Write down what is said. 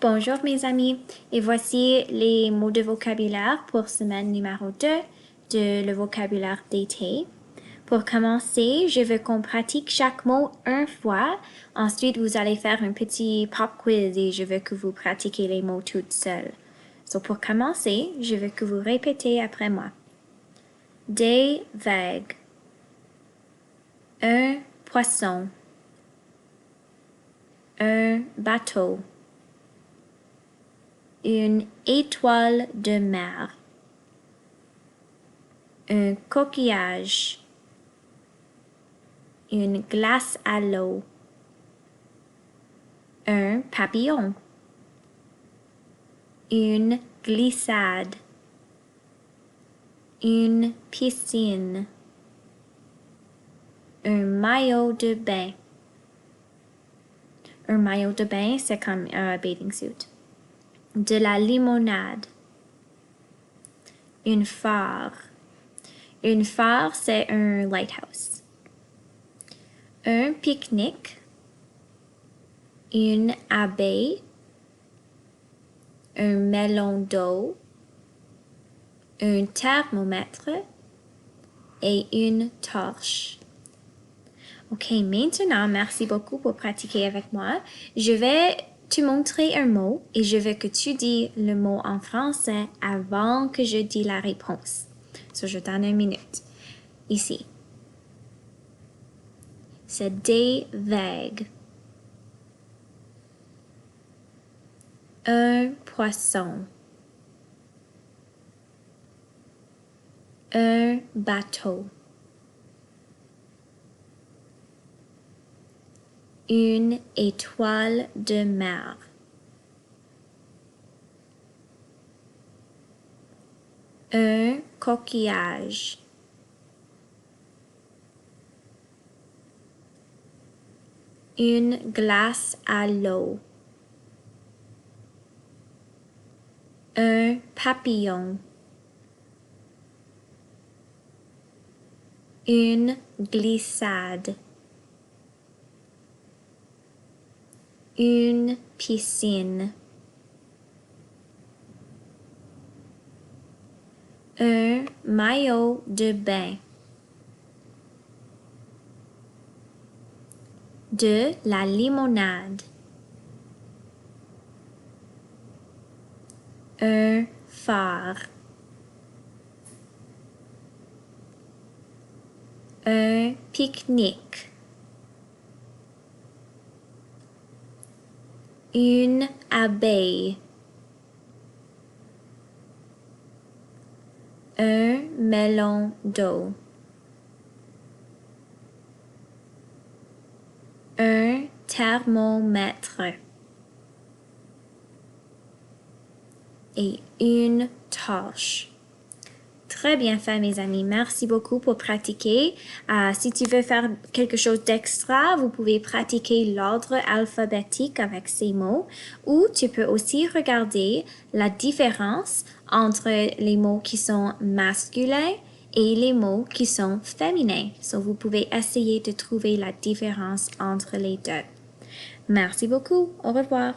Bonjour mes amis, et voici les mots de vocabulaire pour semaine numéro 2 de le vocabulaire d'été. Pour commencer, je veux qu'on pratique chaque mot une fois. Ensuite, vous allez faire un petit pop quiz et je veux que vous pratiquiez les mots toutes seules. Pour commencer, je veux que vous répétez après moi. Des vagues. Un poisson. Un bateau. Une étoile de mer. Un coquillage. Une glace à l'eau. Un papillon. Une glissade. Une piscine. Un maillot de bain. Un maillot de bain, c'est comme un bathing suit. De la limonade. Une phare. Une phare, c'est un lighthouse. Un pique-nique. Une abeille. Un melon d'eau. Un thermomètre. Et une torche. Ok, maintenant, merci beaucoup pour pratiquer avec moi. Je vais te montrer un mot et je veux que tu dis le mot en français avant que je dise la réponse. Je donne une minute. Ici. C'est des vagues. Un poisson. Un bateau. Une étoile de mer. Un coquillage. Une glace à l'eau. Un papillon. Une glissade. Une piscine. Un maillot de bain. De la limonade. Un phare. Un pique-nique. Une abeille. Un melon d'eau. Un thermomètre. Et une torche. Très bien fait, mes amis. Merci beaucoup pour pratiquer. Si tu veux faire quelque chose d'extra, vous pouvez pratiquer l'ordre alphabétique avec ces mots ou tu peux aussi regarder la différence entre les mots qui sont masculins et les mots qui sont féminins. Vous pouvez essayer de trouver la différence entre les deux. Merci beaucoup. Au revoir.